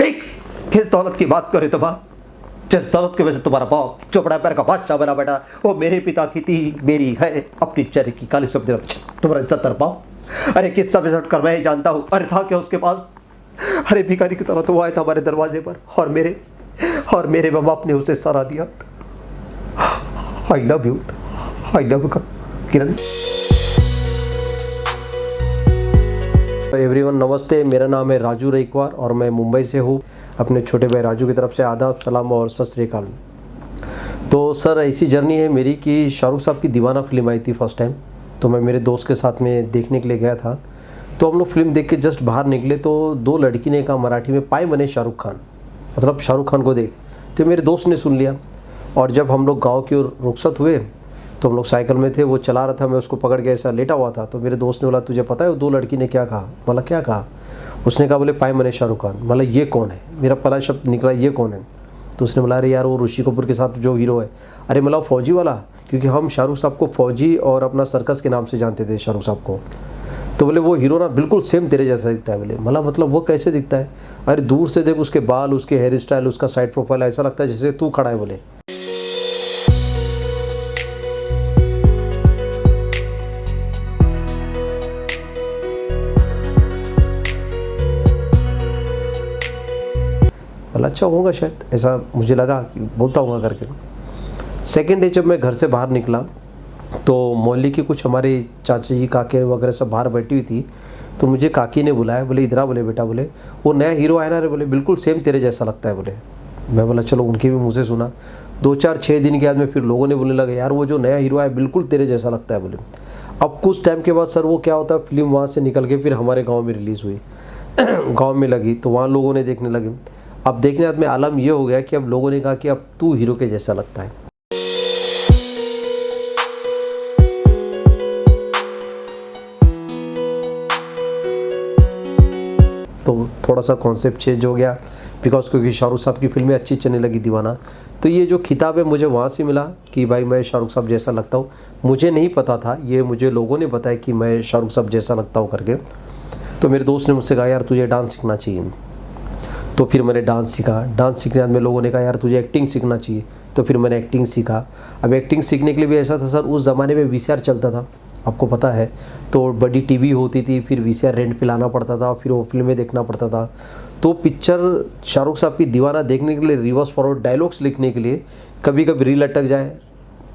देख किस दौलत की बात करे तो माँ, जिस दौलत की वजह से तुम्हारा बाप चौपड़ा पैर का बादशाह बना बैठा, वो मेरे पिता की थी, मेरी है, अपनी चेहरे की काली सब तुम्हारा इज्जत कर पाओ। अरे किस सब कर मैं ही जानता हूँ। अरे था क्या उसके पास? अरे भिखारी की तरह तो वो आया था हमारे दरवाजे पर, और मेरे माँ बाप ने उसे सरा दिया। I love you Kiran. Everyone नमस्ते, मेरा नाम है राजू रईकवार और मैं मुंबई से हूँ। अपने छोटे भाई राजू की तरफ से आदाब, सलाम और सत श्री अकाल। तो सर ऐसी जर्नी है मेरी कि शाहरुख साहब की दीवाना फिल्म आई थी फर्स्ट टाइम, तो मैं मेरे दोस्त के साथ में देखने के लिए गया था। तो हम लोग फिल्म देख के जस्ट बाहर निकले तो दो लड़की ने कहा मराठी में, पाए बने शाहरुख खान, मतलब शाहरुख खान को देख। तो मेरे दोस्त ने सुन लिया और जब हम लोग गाँव की ओर रुखसत हुए तो हम लोग साइकिल में थे, वो चला रहा था, मैं उसको पकड़ के ऐसा लेटा हुआ था। तो मेरे दोस्त ने बोला तुझे पता है वो दो लड़की ने क्या कहा? मतलब क्या कहा? उसने कहा बोले पाए मने शाहरुख खान। मतलब ये कौन है? मेरा पहला शब्द निकला ये कौन है? तो उसने बोला अरे यार वो ऋषि कपूर के साथ जो हीरो है। अरे मतलब फौजी वाला, क्योंकि हम शाहरुख साहब को फौजी और अपना सर्कस के नाम से जानते थे शाहरुख साहब को। तो बोले वो हीरो ना बिल्कुल सेम तेरे जैसा दिखता है। बोले मतलब वो कैसे दिखता है? अरे दूर से देख उसके बाल, उसके हेयर स्टाइल, उसका साइड प्रोफाइल, ऐसा लगता है जैसे तू खड़ा है। बोले अच्छा होगा शायद, ऐसा मुझे लगा कि बोलता होगा करके। सेकेंड डे जब मैं घर से बाहर निकला तो मोहल्ले की कुछ हमारे चाचा जी काके वगैरह सब बाहर बैठी हुई थी। तो मुझे काकी ने बुलाया, बोले इधर आ, बोले बेटा, बोले वो नया हीरो आया ना रे, बोले बिल्कुल सेम तेरे जैसा लगता है। बोले मैं बोला चलो, उनके भी मुँह से सुना। 2-4-6 दिन के बाद में फिर लोगों ने बोलने लगे यार वो जो नया हीरो आया बिल्कुल तेरे जैसा लगता है। बोले अब कुछ टाइम के बाद सर वो क्या होता है, फिल्म वहाँ से निकल के फिर हमारे गाँव में रिलीज़ हुई गाँव में लगी तो वहाँ लोगों ने देखने लगे। अब देखने बाद में आलम ये हो गया कि अब लोगों ने कहा कि अब तू हीरो के जैसा लगता है। तो थोड़ा सा कॉन्सेप्ट चेंज हो गया बिकॉज क्योंकि शाहरुख साहब की फिल्में अच्छी चलने लगी दीवाना। तो ये जो खिताब है मुझे वहाँ से मिला कि भाई मैं शाहरुख साहब जैसा लगता हूँ। मुझे नहीं पता था, ये मुझे लोगों ने बताया कि मैं शाहरुख साहब जैसा लगता हूँ करके। तो मेरे दोस्त ने मुझसे कहा यार तुझे डांस सीखना चाहिए। तो फिर मैंने डांस सीखा। डांस सीखने बाद में लोगों ने कहा यार तुझे एक्टिंग सीखना चाहिए। तो फिर मैंने एक्टिंग सीखा। अब एक्टिंग सीखने के लिए भी ऐसा था सर, उस ज़माने में वीसीआर चलता था, आपको पता है। तो बड़ी टीवी होती थी, फिर वीसीआर रेंट पे लाना पड़ता था, फिर वो फिल्में देखना पड़ता था। तो पिक्चर शाहरुख साहब की दीवाना देखने के लिए रिवर्स फॉरवर्ड डायलॉग्स लिखने के लिए कभी कभी रील अटक जाए,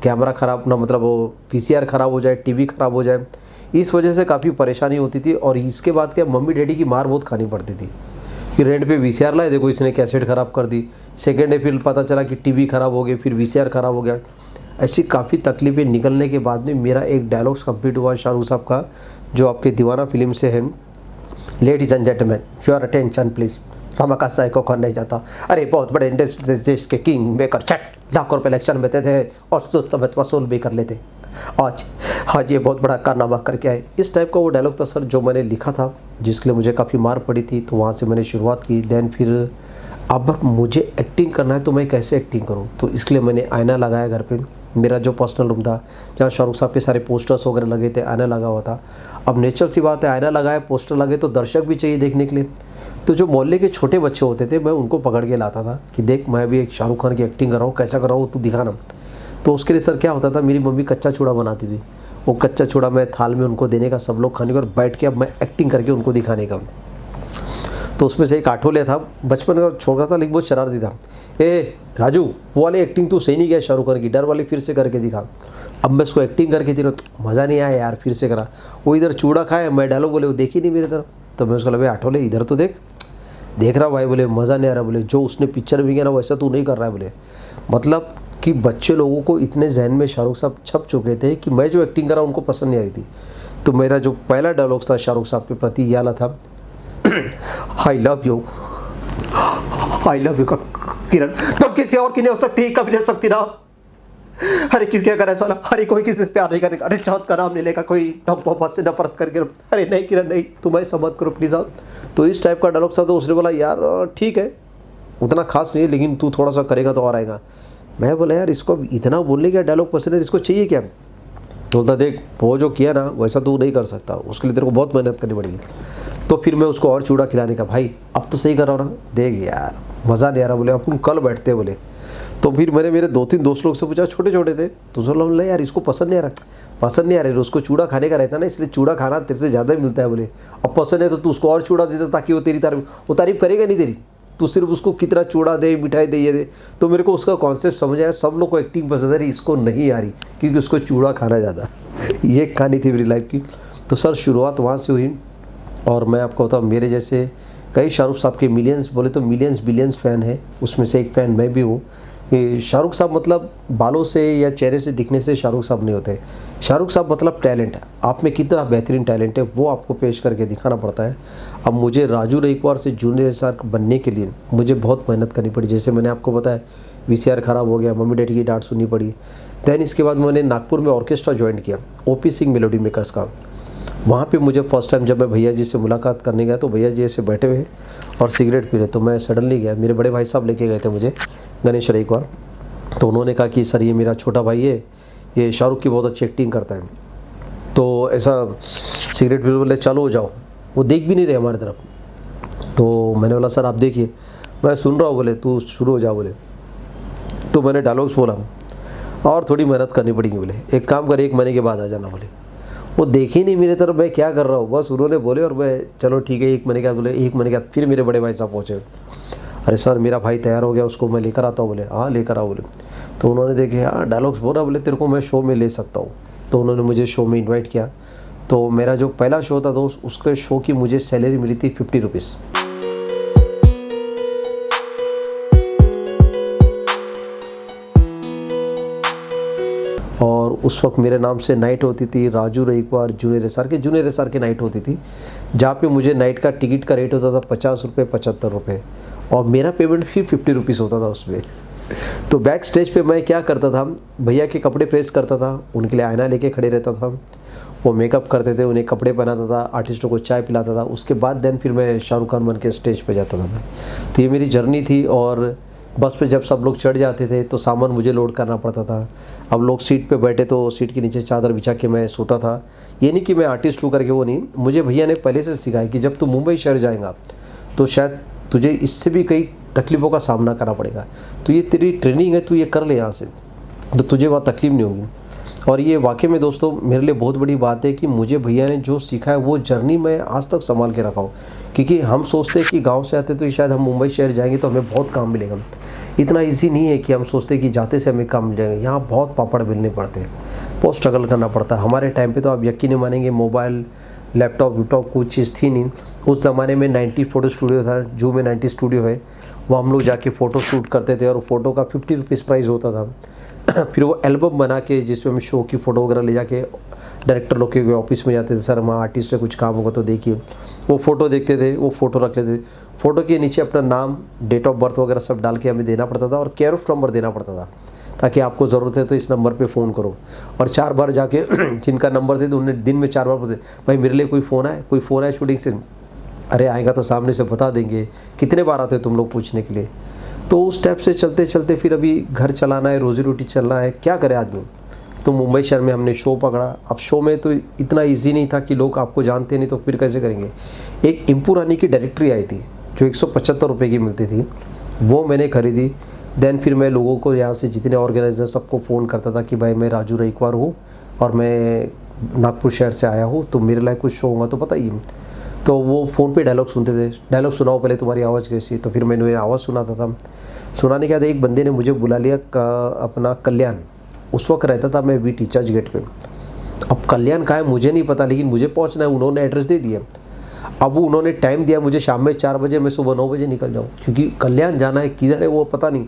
कैमरा ख़राब ना, मतलब वो वीसीआर ख़राब हो जाए, टीवी ख़राब हो जाए, इस वजह से काफ़ी परेशानी होती थी। और इसके बाद क्या, मम्मी डैडी की मार बहुत खानी पड़ती थी कि रेंट पे वीसीआर लाए, देखो इसने कैसेट ख़राब कर दी। सेकेंड डे फिर पता चला कि टीवी ख़राब हो गई, फिर वीसीआर ख़राब हो गया। ऐसी काफ़ी तकलीफ़ें निकलने के बाद में मेरा एक डायलॉग्स कंप्लीट हुआ शाहरुख साहब का, जो आपके दीवाना फिल्म से है। Ladies and gentleman, your attention please, Ramakant Sai को कौन नहीं जाता। अरे बहुत बड़े देश के किंग मेकर चट लाखों रुपये इलेक्शन में देते थे और सुस्त में वसूल भी कर लेते। आज ये बहुत बड़ा कारनामा करके आए। इस टाइप का वो डायलॉग था सर जो मैंने लिखा था, जिसके लिए मुझे काफ़ी मार पड़ी थी। तो वहाँ से मैंने शुरुआत की। देन फिर अब मुझे एक्टिंग करना है तो मैं कैसे एक्टिंग करूँ, तो इसके लिए मैंने आईना लगाया घर पे। मेरा जो पर्सनल रूम था जहाँ शाहरुख साहब के सारे पोस्टर्स वगैरह लगे थे, आईना लगा हुआ था। अब नेचुरल सी बात है, आईना लगाया, पोस्टर लगे तो दर्शक भी चाहिए देखने के लिए। तो जो मोहल्ले के छोटे बच्चे होते थे मैं उनको पकड़ के लाता था कि देख मैं भी एक शाहरुख खान की एक्टिंग कर रहा हूँ, कैसा कर रहा हूँ तू दिखाना। तो उसके लिए सर क्या होता था, मेरी मम्मी कच्चा चूड़ा बनाती थी। वो कच्चा चूड़ा मैं थाल में उनको देने का, सब लोग खाने का, और बैठ के अब मैं एक्टिंग करके उनको दिखाने का। तो उसमें से एक आठोले था, बचपन का छोटा था लेकिन बहुत शरारती था। ए राजू, वो वाली एक्टिंग तू सही नहीं किया शाहरुख खान की, डर वाली फिर से करके दिखा। अब मैं उसको एक्टिंग करके थी, मज़ा नहीं आया यार, फिर से करा। वो इधर चूड़ा खाए, मैं डायलॉग बोले, वो देखी नहीं मेरी तरफ। तो मैं उसको लगे आठोले इधर तो देख रहा भाई। बोले मज़ा नहीं आ रहा। बोले जो उसने पिक्चर में किया ना वैसा तू नहीं कर रहा है। बोले मतलब कि बच्चे लोगों को इतने जहन में शाहरुख साहब छप चुके थे कि मैं जो एक्टिंग कर रहा उनको पसंद नहीं आ रही थी। तो मेरा जो पहला डायलॉग था शाहरुख साहब के प्रति ये वाला था, आई लव यू किरण, तुम किसी और की नहीं हो सकती, कभी नहीं हो सकती ना। अरे क्यों क्या करे साला, अरे कोई किसी से प्यार नहीं करेगा, अरे चाहत का नाम नहीं लेगा कोई, मोहब्बत से नफरत करके, अरे नहीं किरण नहीं, तुम ऐसा मत करो प्लीज़ आप। तो इस टाइप का डायलॉग था। तो उसने बोला यार ठीक है, उतना खास नहीं है लेकिन तू थोड़ा सा करेगा तो और आएगा। मैं बोला यार इसको इतना बोलने का डायलॉग पसंद है, इसको चाहिए क्या? तो बोलता देख वो जो किया ना वैसा तू नहीं कर सकता, उसके लिए तेरे को बहुत मेहनत करनी पड़ेगी। तो फिर मैं उसको और चूड़ा खिलाने का, भाई अब तो सही कर रहा हूँ ना, देख यार मज़ा नहीं आ रहा, बोले अपन कल बैठते हैं बोले। तो फिर मैंने मेरे 2-3 दोस्त लोग से पूछा, छोटे छोटे थे, तो बोला यार इसको पसंद नहीं आ रहा उसको चूड़ा खाने का रहता ना, इसलिए चूड़ा खाना तेरे से ज़्यादा मिलता है बोले। अब पसंद है तो तू उसको और चूड़ा देता ताकि वो तेरी तारीफ करेगा नहीं तेरी, तू सिर्फ उसको कितना चूड़ा दे, मिठाई दे, ये दे। तो मेरे को उसका कॉन्सेप्ट समझ आया, सब लोग को एक्टिंग पसंद है, इसको नहीं आ रही क्योंकि उसको चूड़ा खाना ज़्यादा। ये कहानी थी मेरी लाइफ की। तो सर शुरुआत वहाँ से हुई, और मैं आपको बताऊँ मेरे जैसे कई शाहरुख साहब के मिलियंस, बोले तो मिलियंस बिलियंस फ़ैन है, उसमें से एक फ़ैन मैं भी हूँ। कि शाहरुख साहब मतलब बालों से या चेहरे से दिखने से शाहरुख साहब नहीं होते। शाहरुख साहब मतलब टैलेंट है, आप में कितना बेहतरीन टैलेंट है वो आपको पेश करके दिखाना पड़ता है। अब मुझे राजू रईकवार से जूनियर एसआर बनने के लिए मुझे बहुत मेहनत करनी पड़ी। जैसे मैंने आपको बताया वीसीआर ख़राब हो गया, मम्मी डैडी की डांट सुननी पड़ी। दैन इसके बाद मैंने नागपुर में ऑर्केस्ट्रा ज्वाइन किया, ओपी सिंह मेलोडी मेकर्स का। वहाँ पे मुझे फर्स्ट टाइम जब मैं भैया जी से मुलाकात करने गया तो भैया जी ऐसे बैठे हुए और सिगरेट पी रहे, तो मैं सडनली गया, मेरे बड़े भाई साहब लेके गए थे मुझे, गणेश रईकवार। तो उन्होंने कहा कि सर ये मेरा छोटा भाई है, ये शाहरुख की बहुत अच्छी एक्टिंग करता है। तो ऐसा सिगरेट पी बोले चलो जाओ, वो देख भी नहीं रहे हमारी तरफ। तो मैंने बोला सर आप देखिए, मैं सुन रहा हूँ, बोले तू शुरू हो जा बोले। तो मैंने डायलॉग्स बोला और थोड़ी मेहनत करनी पड़ेगी बोले, एक काम कर 1 महीने के बाद आ जाना बोले। वो देखे ही नहीं मेरे तरफ मैं क्या कर रहा हूँ, बस उन्होंने बोले और मैं चलो ठीक है 1 महीने के बाद बोले। 1 महीने के बाद फिर मेरे बड़े भाई साहब पहुँचे, अरे सर मेरा भाई तैयार हो गया, उसको मैं लेकर आता हूँ बोले। हाँ लेकर आओ बोले। तो उन्होंने देखे हाँ डायलॉग्स बोल रहा, बोले तेरे को मैं शो में ले सकता हूँ। तो उन्होंने मुझे शो में इन्वाइट किया। तो मेरा जो पहला शो था दोस्त, उसके शो की मुझे सैलरी मिली थी 50 रुपीज़। और उस वक्त मेरे नाम से नाइट होती थी राजू रईकवार जूनियर एसआर के नाइट होती थी, जहाँ पे मुझे नाइट का टिकट का रेट होता था 50 रुपये 75 रुपये, और मेरा पेमेंट भी 50 रुपीज़ होता था उसमें। तो बैक स्टेज पे मैं क्या करता था, भैया के कपड़े प्रेस करता था, उनके लिए आईना लेके खड़े रहता था, वो मेकअप करते थे, उन्हें कपड़े पहनाता था, आर्टिस्टों को चाय पिलाता था। उसके बाद देन फिर मैं शाहरुख खान बन के स्टेज पे जाता था मैं। तो ये मेरी जर्नी थी। और बस पे जब सब लोग चढ़ जाते थे तो सामान मुझे लोड करना पड़ता था। अब लोग सीट पे बैठे तो सीट के नीचे चादर बिछा के मैं सोता था। ये नहीं कि मैं आर्टिस्ट हूँ करके, वो नहीं, मुझे भैया ने पहले से सिखाया कि जब तू मुंबई शहर जाएगा तो शायद तुझे इससे भी कई तकलीफ़ों का सामना करना पड़ेगा, तो ये तेरी ट्रेनिंग है, तू ये कर ले यहाँ से, तो तुझे वहाँ तकलीफ नहीं होगी। और ये वाकई में दोस्तों मेरे लिए बहुत बड़ी बात है कि मुझे भैया ने जो सिखाया वो जर्नी मैं आज तक संभाल के रखा हूँ। क्योंकि हम सोचते हैं कि गांव से आते तो शायद हम मुंबई शहर जाएंगे तो हमें बहुत काम मिलेगा, इतना इजी नहीं है कि हम सोचते कि जाते से हमें काम मिल जाएगा। यहाँ बहुत पापड़ बेलने पड़ते हैं, बहुत स्ट्रगल करना पड़ता है। हमारे टाइम पे तो आप यकीन नहीं मानेंगे, मोबाइल लैपटॉप कुछ चीज़ थी नहीं। उस ज़माने में 90 फ़ोटो स्टूडियो था, जू में 90 स्टूडियो है, वो हम लोग जाके फ़ोटो शूट करते थे और फ़ोटो का 50 रुपीज़ प्राइस होता था। फिर वो एल्बम बना के जिसमें हम शो की फ़ोटो वगैरह ले जाके डायरेक्टर लोग के ऑफिस में जाते थे, सर वहाँ आर्टिस्ट से कुछ काम होगा तो देखिए, वो फ़ोटो देखते थे, वो फ़ोटो रख लेते थे। फ़ोटो के नीचे अपना नाम, डेट ऑफ बर्थ वगैरह सब डाल के हमें देना पड़ता था, और केयर ऑफ नंबर देना पड़ता था ताकि आपको ज़रूरत है तो इस नंबर पे फ़ोन करो। और 4 बार जाके जिनका नंबर दे तो उन्हें दिन में 4 बार पूछते, भाई मेरे लिए कोई फ़ोन आए शूटिंग से। अरे आएगा तो सामने से बता देंगे, कितने बार आते तुम लोग पूछने के लिए। तो उस स्टेप से चलते चलते फिर अभी घर चलाना है, रोज़ी रोटी चलना है, क्या करे आदमी। तो मुंबई शहर में हमने शो पकड़ा। अब शो में तो इतना इजी नहीं था कि लोग आपको जानते नहीं तो फिर कैसे करेंगे। एक इंपू रानी की डायरेक्टरी आई थी जो 175 रुपये की मिलती थी, वो मैंने खरीदी। देन फिर मैं लोगों को यहाँ से जितने ऑर्गेनाइजर सबको फ़ोन करता था कि भाई मैं राजू रईकवार हूँ और मैं नागपुर शहर से आया हूँ, तो मेरे लायक कुछ शो होगा तो बताइए। तो वो फ़ोन पे डायलॉग सुनते थे, डायलॉग सुनाओ पहले, तुम्हारी आवाज़ कैसी। तो फिर मैंने आवाज़ सुनाता था। सुनाने के बाद एक बंदे ने मुझे बुला लिया अपना कल्याण, उस वक्त रहता था मैं वी चर्च गेट पे। अब कल्याण कहाँ है मुझे नहीं पता, लेकिन मुझे पहुँचना है, उन्होंने एड्रेस दे दिया। अब उन्होंने टाइम दिया मुझे शाम में 4 बजे, मैं सुबह 9 बजे निकल जाऊँ, क्योंकि कल्याण जाना है, किधर है वो पता नहीं।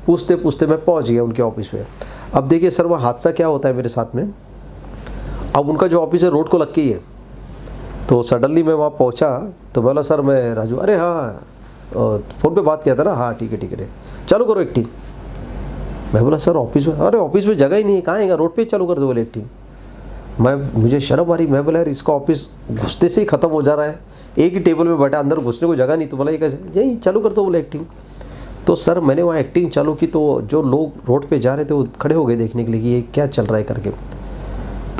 पूछते पूछते मैं पहुँच गया उनके ऑफिस में। अब देखिए सर वह हादसा क्या होता है मेरे साथ में। अब उनका जो ऑफिस है रोड को लग के ही है। तो सडनली मैं वहाँ पहुँचा तो बोला सर मैं राजू, अरे हाँ फ़ोन पे बात किया था ना, हाँ ठीक है चालू करो एक्टिंग। मैं बोला सर ऑफिस में, अरे ऑफिस में जगह ही नहीं है, कहाँ आएगा, रोड पे ही चालू कर दो बोले एक्टिंग। मुझे शर्म आ रही, मैं बोला यार इसका ऑफिस घुसते से ही ख़त्म हो जा रहा है, एक ही टेबल में बैठा, अंदर घुसने को जगह नहीं। तो बोला ये कैसे, यही चालू कर दो बोले एक्टिंग। तो सर मैंने वहाँ एक्टिंग चालू की तो जो लोग रोड पे जा रहे थे वो खड़े हो गए देखने के लिए कि ये क्या चल रहा है करके।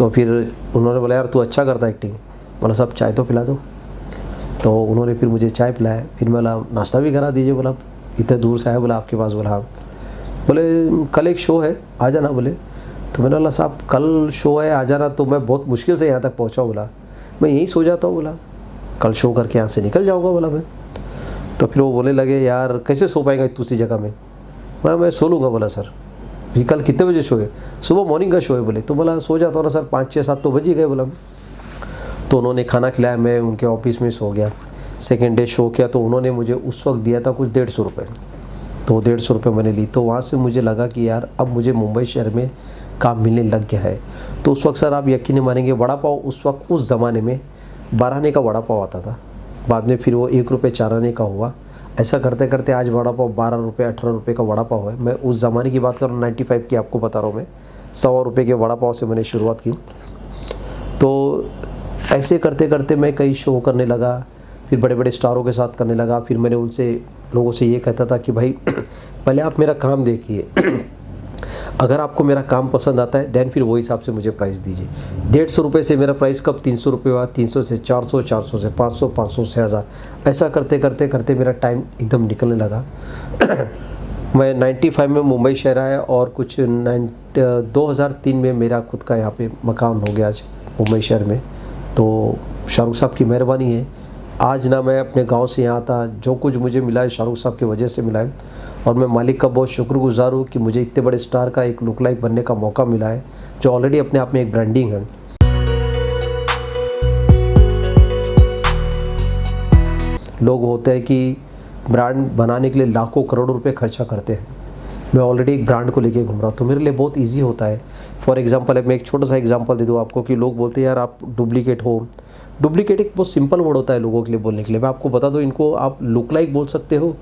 तो फिर उन्होंने बोला यार तू अच्छा करता है एक्टिंग, बोला साहब चाय तो पिला दो। तो उन्होंने फिर मुझे चाय पिलाया, फिर बोला नाश्ता भी करा दीजिए, बोला इतने दूर से आया बोला आपके पास, बोला हाँ। बोले कल एक शो है आ जाना, बोले। तो मैंने बोला साहब कल शो है आ जाना, तो मैं बहुत मुश्किल से यहाँ तक पहुँचा, बोला मैं यहीं सो जाता हूँ, बोला कल शो करके यहाँ से निकल जाऊँगा, बोला मैं। तो फिर वो बोलने लगे यार कैसे सो पाएगा दूसरी जगह में। मैं सो लूँगा, बोला सर भी कल कितने बजे शो है, सुबह मॉर्निंग का शो है, बोले। तो बोला सो जाता हूँ ना सर, 5, 6, 7 तो बज ही गए, बोला। तो उन्होंने खाना खिलाया, मैं उनके ऑफिस में सो गया। सेकेंड डे शो किया तो उन्होंने मुझे उस वक्त दिया था कुछ 150 रुपये, तो 150 रुपये मैंने ली। तो वहाँ से मुझे लगा कि यार अब मुझे मुंबई शहर में काम मिलने लग गया है। तो उस वक्त सर आप यकीन नहीं मानेंगे, वड़ा पाव उस वक्त उस ज़माने में 12 आने का वड़ा पाव आता था, बाद में फिर वो 1 रुपये 4 आने का हुआ। ऐसा करते करते आज वड़ा पाव 12 रुपये 18 रुपये का वड़ा पाव है। मैं उस ज़माने की बात कर रहा हूँ, 95 की आपको बता रहा हूँ मैं। 100 रुपये के वड़ा पाव से मैंने शुरुआत की। तो ऐसे करते करते मैं कई शो करने लगा, फिर बड़े बड़े स्टारों के साथ करने लगा। फिर मैंने उनसे लोगों से ये कहता था कि भाई पहले आप मेरा काम देखिए, अगर आपको मेरा काम पसंद आता है देन फिर वही हिसाब से मुझे प्राइस दीजिए। 150 रुपये से मेरा प्राइस कब 300 रुपये हुआ, 300 से 400, 400 से 500, 500 से 1000। ऐसा करते करते करते मेरा टाइम एकदम निकलने लगा। मैं 95 में मुंबई शहर आया और कुछ 2003 में मेरा खुद का यहाँ पे मकान हो गया आज मुंबई शहर में। तो शाहरुख साहब की मेहरबानी है, आज ना मैं अपने गांव से यहाँ आता, जो कुछ मुझे मिला है शाहरुख साहब की वजह से मिला है। और मैं मालिक का बहुत शुक्रगुजार हूँ कि मुझे इतने बड़े स्टार का एक लुक लाइक बनने का मौका मिला है, जो ऑलरेडी अपने आप में एक ब्रांडिंग है। लोग होते हैं कि ब्रांड बनाने के लिए लाखों करोड़ों रुपए खर्चा करते हैं, मैं ऑलरेडी एक ब्रांड को लेके घूम रहा हूँ, तो मेरे लिए बहुत इजी होता है। फॉर एग्जांपल मैं एक छोटा सा एग्जांपल दे दूँ आपको कि लोग बोलते हैं यार आप डुप्लीकेट हो। डुप्लीकेट एक बहुत सिंपल वर्ड होता है लोगों के लिए बोलने के लिए। मैं आपको बता दूँ, इनको आप लुक लाइक बोल सकते हो,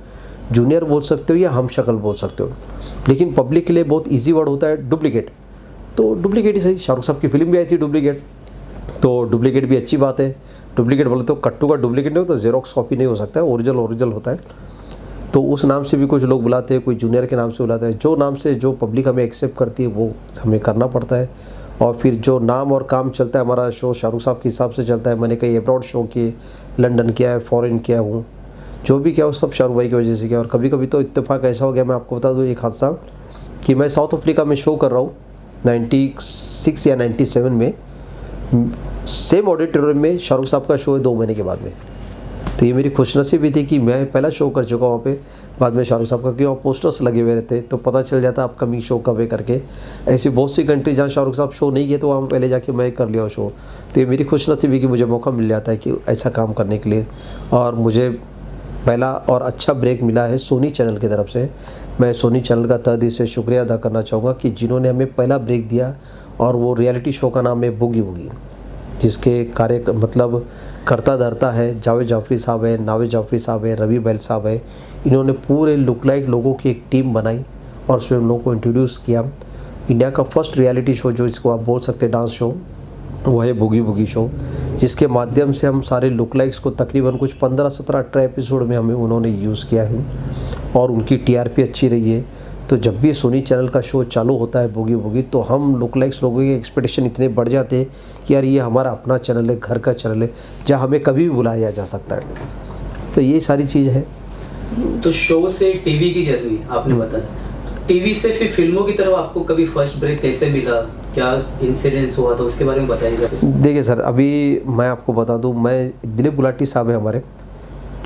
जूनियर बोल सकते हो या हम शक्ल बोल सकते हो, लेकिन पब्लिक के लिए बहुत ईजी वर्ड होता है डुप्लीकेट। तो डुप्लीकेट ही सही। शाहरुख साहब की फिल्म भी आई थी डुप्लीकेट, तो डुप्लीकेट भी अच्छी बात है। डुप्लीकेट बोले तो कट्टू का डुप्लीकेट नहीं हो तो जेरोक्स कॉपी नहीं हो सकता है, ओरिजिनल होता है। तो उस नाम से भी कुछ लोग बुलाते हैं, कोई जूनियर के नाम से बुलाता है। जो नाम से जो पब्लिक हमें एक्सेप्ट करती है वो हमें करना पड़ता है। और फिर जो नाम और काम चलता है, हमारा शो शाहरुख साहब के हिसाब से चलता है। मैंने कई अब्रॉड शो किए, लंदन किया है, फॉरेन किया हूँ, जो भी किया वो सब शाहरुख भाई की वजह से किया। और कभी कभी तो इत्तेफाक ऐसा हो गया, मैं आपको बता दूँ एक हादसा, कि मैं साउथ अफ्रीका में शो कर रहा हूँ 96 या 97 में, सेम ऑडिटोरियम में शाहरुख साहब का शो है 2 महीने के बाद में। तो ये मेरी खुशनसीबी थी कि मैं पहला शो कर चुका वहाँ पे, बाद में शाहरुख साहब का, क्यों पोस्टर्स लगे हुए रहते तो पता चल जाता अपकमिंग शो कब है करके। ऐसी बहुत सी कंट्री जहाँ शाहरुख साहब शो नहीं किए तो वहाँ पहले जाके मैं कर लिया शो। तो ये मेरी खुशनसीबी कि मुझे मौका मिल जाता है कि ऐसा काम करने के लिए। और मुझे पहला और अच्छा ब्रेक मिला है सोनी चैनल की तरफ से। मैं सोनी चैनल का तहे दिल से शुक्रिया अदा करना चाहूँगा कि जिन्होंने हमें पहला ब्रेक दिया, और वो रियलिटी शो का नाम है बूगी वूगी, जिसके कार्य मतलब करता धरता है जावेद जाफरी साहब है, नावेद जाफरी साहब है, रवि बैल साहब है। इन्होंने पूरे लुक लाइक लोगों की एक टीम बनाई और उसमें उन लोगों को इंट्रोड्यूस किया। इंडिया का फर्स्ट रियलिटी शो जो इसको आप बोल सकते हैं डांस शो, वो है बूगी वूगी शो, जिसके माध्यम से हम सारे लुक लाइक्स को तकरीबन कुछ 15-17 18 एपिसोड में हमें उन्होंने यूज़ किया है और उनकी टीआरपी अच्छी रही है। तो जब भी सोनी चैनल का शो चालू होता है बूगी वूगी, तो हम लुक लाइक्स लोगों के एक्सपेक्टेशन इतने बढ़ जाते हैं कि यार ये हमारा अपना चैनल है, घर का चैनल है, जहाँ हमें कभी भी बुलाया जा सकता है। तो ये सारी चीज़ है। तो शो से टीवी की जर्नी आपने बताया, टीवी से फिर फिल्मों की तरफ आपको कभी फर्स्ट ब्रेक कैसे मिला, क्या इंसिडेंस हुआ था, उसके बारे में बताइए। देखिए सर, अभी मैं आपको बता दूं, मैं दिलीप गुलाटी साहब है हमारे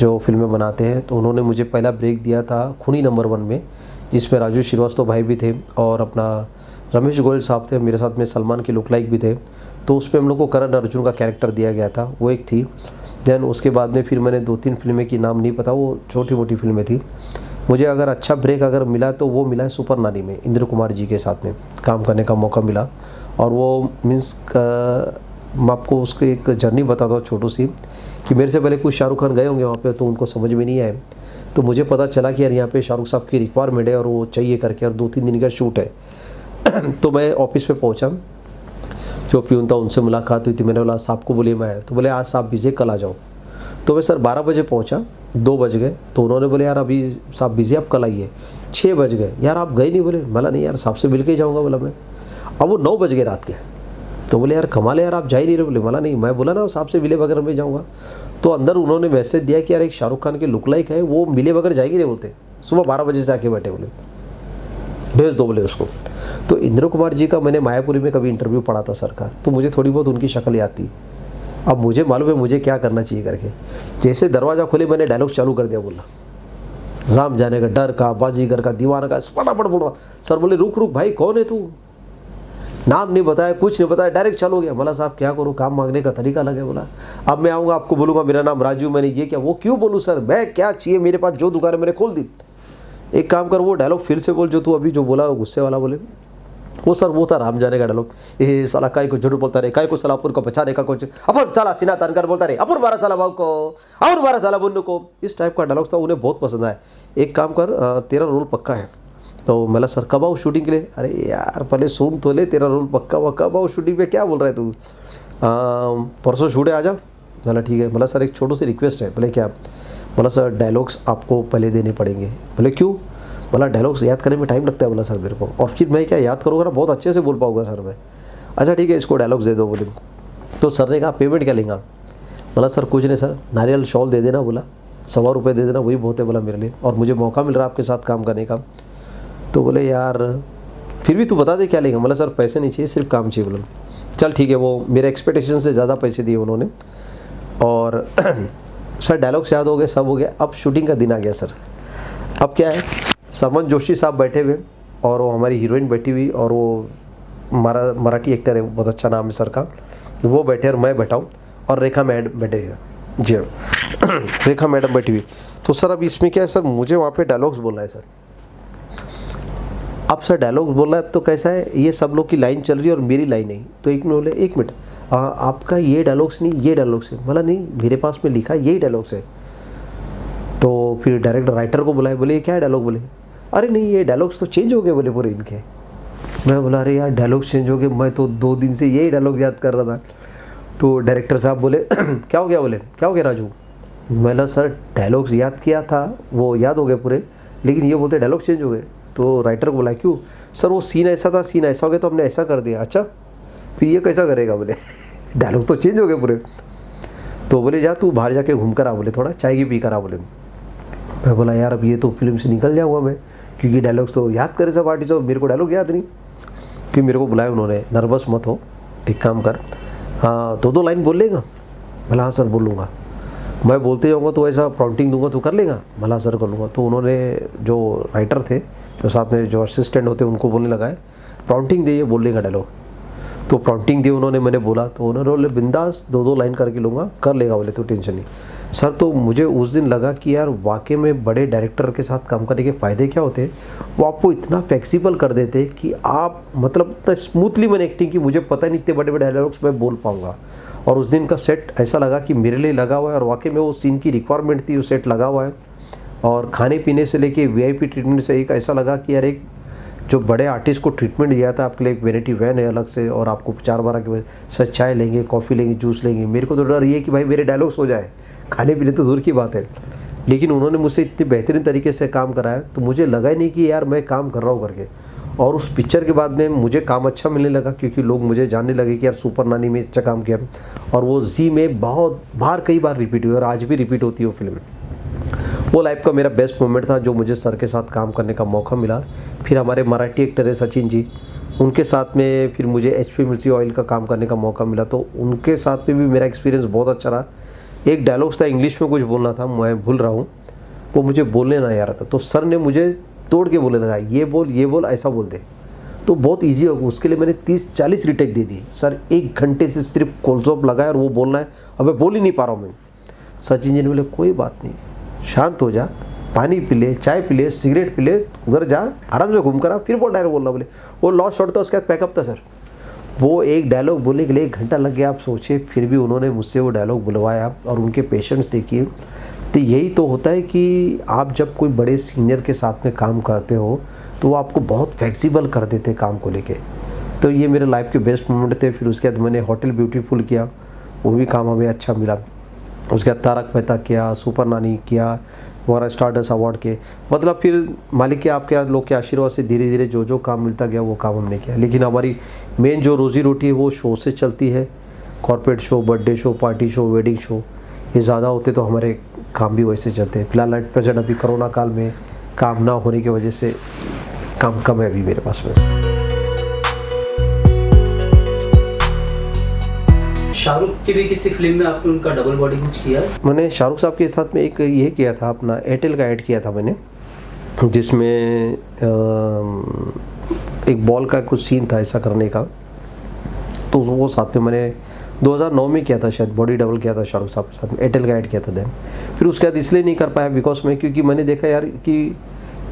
जो फिल्में बनाते हैं, तो उन्होंने मुझे पहला ब्रेक दिया था खूनी नंबर 1 में, जिसमें राजू श्रीवास्तव भाई भी थे और अपना रमेश गोयल साहब थे, मेरे साथ में सलमान के लुक लाइक भी थे। तो उस पर हम लोग को करण अर्जुन का कैरेक्टर दिया गया था, वो एक थी। दैन उसके बाद में फिर मैंने 2-3 फिल्में की नाम नहीं पता, वो छोटी मोटी फिल्में थी। मुझे अगर अच्छा ब्रेक अगर मिला तो वो मिला है सुपर नानी में, इंद्र कुमार जी के साथ में काम करने का मौका मिला। और वो मीन्स मैं आपको उसकी एक जर्नी बताता हूँ छोटू सी, कि मेरे से पहले कुछ शाहरुख खान गए होंगे वहाँ पे, तो उनको समझ में नहीं आए। तो मुझे पता चला कि यार यहाँ पे शाहरुख साहब की रिक्वायरमेंट है और वो चाहिए करके, और 2-3 दिन का शूट है। तो मैं ऑफिस पे पहुँचा, जो प्यून था उनसे मुलाकात हुई थी। मैंने बोला साहब को बोलिए मैं आया, तो बोले आज साहब बिजी, कल आ जाओ। तो मैं सर 12 बजे पहुँचा, 2 बज गए। तो उन्होंने बोले यार अभी साहब बिजी, आप कल आइए। 6 बज गए, यार आप गए नहीं? बोले मला नहीं यार, साहब से मिल के जाऊँगा, बोला मैं। अब वो 9 बज गए रात के, तो बोले यार कमाल है यार, आप जा ही नहीं रहे। बोले मला नहीं, मैं बोला ना साहब से मिले बगैर में जाऊँगा। तो अंदर उन्होंने मैसेज दिया कि यार एक शाहरुख खान के लुक लाइक है, वो मिले बगैर जाएगी नहीं बोलते, सुबह 12 बजे से आके बैठे, बोले भेज दो बोले उसको। तो इंद्र कुमार जी का मैंने मायापुरी में कभी इंटरव्यू पढ़ा था सर का, तो मुझे थोड़ी बहुत उनकी शक्ल याद थी। अब मुझे मालूम है मुझे क्या करना चाहिए करके। जैसे दरवाज़ा खोले मैंने डायलॉग चालू कर दिया, बोला राम जाने का डर का, बाजीगर का, दीवाना का, फटाफट बोल रहा। सर बोले रुक रुक भाई, कौन है तू, नाम नहीं बताया, कुछ नहीं बताया, डायरेक्ट चालू हो गया। बोला साहब क्या करूँ, काम मांगने का तरीका अलग है। बोला अब मैं आऊँगा आपको बोलूँगा मेरा नाम राजू, मैंने ये क्या, वो क्यों बोलूँ सर, मैं क्या चाहिए, मेरे पास जो दुकान है मैंने खोल दी। एक काम कर, वो डायलॉग फिर से बोल जो तू अभी जो बोला गुस्से वाला। बोले वो सर वो था राम जाने का डायलॉग। ए साला काय को झूठ बोलता रहे, काय को साला अपुर को बचाने का कुछ, अपन साला सीना तान कर बोलता रहे, अपुर मारा साला बाबू को, अपुर मारा साला बुन्नू को। इस टाइप का डायलॉग था, उन्हें बहुत पसंद आया। एक काम कर, तेरा रोल पक्का है। तो मैं सर कब आओ शूटिंग के लिए। अरे यार पहले सुन तो ले, तेरा रोल पक्का हुआ, कब आओ शूटिंग पे, क्या बोल रहा है तू, परसों शूट है आ जा। बोला ठीक है। बोला सर एक छोटी सी रिक्वेस्ट है। बोले क्या। बोला सर डायलॉग्स आपको पहले देने पड़ेंगे। बोले क्यों। बोला डायलॉग्स याद करने में टाइम लगता है। बोला सर मेरे को, और फिर मैं क्या याद करूँगा ना, बहुत अच्छे से बोल पाऊँगा सर मैं। अच्छा ठीक है, इसको डायलॉग्स दे दो। बोले तो सर ने कहा पेमेंट क्या लेंगे। बोला सर कुछ नहीं सर, नारियल शॉल दे देना। बोला 100 रुपये दे देना, वही बहुत है बोला मेरे लिए, और मुझे मौका मिल रहा है आपके साथ काम करने का। तो बोले यार फिर भी तू बता दे क्या लेगा। बोला सर पैसे नहीं चाहिए, सिर्फ काम चाहिए। बोला चल ठीक है। वो मेरे एक्सपेक्टेशन से ज़्यादा पैसे दिए उन्होंने। और सर डायलॉग्स याद हो गए, सब हो गया। अब शूटिंग का दिन आ गया सर। अब क्या है, सरमन जोशी साहब बैठे हुए और वो हमारी हीरोइन बैठी हुई, और वो मराठी एक्टर है, बहुत अच्छा नाम है सर का, वो बैठे और मैं बैठा हूँ, और रेखा मैडम बैठे हुए। जी हाँ रेखा मैडम बैठी हुई। तो सर अब इसमें क्या है सर, मुझे वहाँ पे डायलॉग्स बोलना है सर। अब सर डायलॉग्स बोलना है तो कैसा है, ये सब लोग की लाइन चल रही है और मेरी लाइन नहीं। तो एक मिनट बोले, एक मिनट आपका ये डायलॉग्स नहीं, ये डायलॉग्स है। बोला नहीं मेरे पास में लिखा यही डायलॉग्स है। तो फिर डायरेक्टर राइटर को बुलाए, बोले ये क्या है डायलॉग। बोले अरे नहीं ये डायलॉग्स तो चेंज हो गए बोले पूरे इनके। मैं बोला अरे यार डायलॉग्स चेंज हो गए, मैं तो 2 दिन से यही डायलॉग याद कर रहा था। तो डायरेक्टर साहब बोले क्या हो गया। बोले क्या हो गया राजू। मैंने सर डायलॉग्स याद किया था, वो याद हो गए पूरे, लेकिन ये बोलते डायलॉग चेंज हो गए। तो राइटर को बोला क्यों। सर वो सीन ऐसा था, सीन ऐसा हो गया तो हमने ऐसा कर दिया। अच्छा फिर ये कैसा करेगा। बोले डायलॉग तो चेंज हो गए पूरे। तो बोले जा तू बाहर जाके घूम कर आ, बोले थोड़ा चाय की पी कर आ। बोले मैं बोला यार अब ये तो फिल्म से निकल जाऊँगा मैं, क्योंकि डायलॉग्स तो याद करे सब आर्टिस्ट, मेरे को डायलॉग याद नहीं। फिर मेरे को बुलाया उन्होंने, नर्वस मत हो, एक काम कर, हाँ 2 लाइन बोल लेगा। बोला हाँ सर बोल लूँगा, मैं बोलते जाऊँगा तो ऐसा प्रॉम्प्टिंग दूंगा तो कर लेगा। भला सर कर लूँगा। तो उन्होंने जो राइटर थे, जो साथ में जो असिस्टेंट होते उनको बोलने लगाए प्रॉम्प्टिंग दे, ये बोल लेगा डायलॉग। तो प्रॉम्प्टिंग दी उन्होंने, मैंने बोला तो उन्होंने बोले बिंदास 2 लाइन करके लूँगा, कर लेगा। बोले तो टेंशन नहीं सर। तो मुझे उस दिन लगा कि यार वाकई में बड़े डायरेक्टर के साथ काम करने के फ़ायदे क्या होते हैं, वो आपको इतना फ्लेक्सिबल कर देते कि आप मतलब इतना स्मूथली मैंने एक्टिंग की, मुझे पता नहीं इतने बड़े बड़े डायलॉग्स मैं बोल पाऊँगा। और उस दिन का सेट ऐसा लगा कि मेरे लिए लगा हुआ है, और वाकई में वो सीन की रिक्वायरमेंट थी, वो सेट लगा हुआ है। और खाने पीने से लेके VIP ट्रीटमेंट से एक ऐसा लगा कि यार एक जो बड़े आर्टिस्ट को ट्रीटमेंट दिया था, आपके लिए एक वेराइटी वैन है अलग से, और आपको 4-12 के सर चाय लेंगे, कॉफ़ी लेंगे, जूस लेंगे। मेरे को तो डर ये कि भाई मेरे डायलॉग्स हो जाए, खाने पीने तो दूर की बात है। लेकिन उन्होंने मुझसे इतने बेहतरीन तरीके से काम कराया, तो मुझे लगा ही नहीं कि यार मैं काम कर रहा हूँ करके। और उस पिक्चर के बाद में मुझे काम अच्छा मिलने लगा, क्योंकि लोग मुझे जानने लगे कि यार सुपर नानी में अच्छा काम किया। और वो जी में बहुत बार कई बार रिपीट हुई, और आज भी रिपीट होती है वो फिल्म। वो लाइफ का मेरा बेस्ट मोमेंट था, जो मुझे सर के साथ काम करने का मौका मिला। फिर हमारे मराठी एक्टर है सचिन जी, उनके साथ में फिर मुझे HP मिर्ची ऑयल का काम करने का मौका मिला, तो उनके साथ में भी मेरा एक्सपीरियंस बहुत अच्छा रहा। एक डायलॉग्स था, इंग्लिश में कुछ बोलना था, मैं भूल रहा हूँ, वो मुझे बोलने ना आ रहा था। तो सर ने मुझे तोड़ के बोलने लगा, ये बोल ऐसा बोल दे, तो बहुत ईजी होगा। उसके लिए मैंने 30-40 रिटेक दे दी सर। 1 घंटे से सिर्फ कोल्सोप लगाया और वो बोलना है, अब मैं बोल ही नहीं पा रहा हूँ मैं। सचिन जी ने बोले कोई बात नहीं, शांत हो जा, पानी पी ले, चाय पी ले, सिगरेट पी ले, उधर जा आराम से घूम कर आ, फिर वो डायलॉग बोलना। बोले वो लॉस्ट शॉट था, उसके बाद पैकअप था सर। वो एक डायलॉग बोलने के लिए 1 घंटा लग गया, आप सोचिए। फिर भी उन्होंने मुझसे वो डायलॉग बुलवाया, और उनके पेशेंस देखिए। तो यही तो होता है कि आप जब कोई बड़े सीनियर के साथ में काम करते हो, तो वो आपको बहुत फ्लेक्सिबल कर देते काम को लेके। तो ये मेरे लाइफ के बेस्ट मोमेंट थे। फिर उसके बाद मैंने होटल ब्यूटीफुल किया, वो भी काम हमें अच्छा मिला। उसके बाद तारक मेहता किया, सुपर नानी किया, वगैरह स्टारडस्ट अवार्ड के। मतलब फिर मालिक के आपके लोग के आशीर्वाद से धीरे धीरे जो जो काम मिलता गया वो काम हमने किया। लेकिन हमारी मेन जो रोज़ी रोटी है वो शो से चलती है। Corporate show, birthday show, party show, wedding show, ये ज़्यादा होते तो हमारे काम भी वैसे चलते हैं। फिलहाल एट प्रेजेंट अभी कोरोना काल में काम ना होने की वजह से काम कम है अभी मेरे पास में। शाहरुख की भी किसी फिल्म में आपने उनका डबल बॉडी कुछ किया? मैंने शाहरुख साहब के साथ में एक ये किया था, अपना एयरटेल का ऐड किया था मैंने, जिसमें एक बॉल का कुछ सीन था ऐसा करने का। तो वो साथ में मैंने 2009 में किया था शायद, बॉडी डबल किया था शाहरुख साहब के साथ में, एयरटेल का ऐड किया था देन। फिर उसके बाद इसलिए नहीं कर पाया बिकॉज में, क्योंकि मैंने देखा यार कि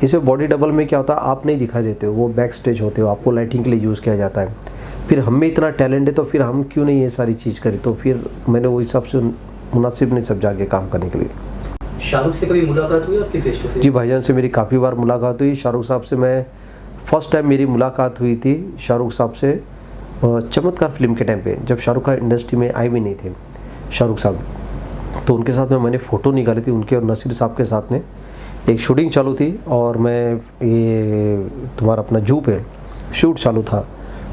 इसे बॉडी डबल में क्या होता है, आप नहीं दिखा देते हो, वो बैक स्टेज होते हो, आपको लाइटिंग के लिए यूज़ किया जाता है। फिर हम में इतना टैलेंट है तो फिर हम क्यों नहीं ये सारी चीज़ करें। तो फिर मैंने वो हिसाब से मुनासिब नहीं समझा के काम करने के लिए। शाहरुख से कभी मुलाकात हुई आपकी फेस टू फेस? जी भाईजान से मेरी काफ़ी बार मुलाकात हुई। शाहरुख साहब से मैं फर्स्ट टाइम मेरी मुलाकात हुई थी शाहरुख साहब से चमत्कार फिल्म के टाइम पे, जब शाहरुख खान इंडस्ट्री में आए भी नहीं थे शाहरुख साहब। तो उनके साथ में मैंने फ़ोटो निकाली थी, उनके और नसीर साहब के साथ में। एक शूटिंग चालू थी और मैं ये तुम्हारा अपना जू पे शूट चालू था।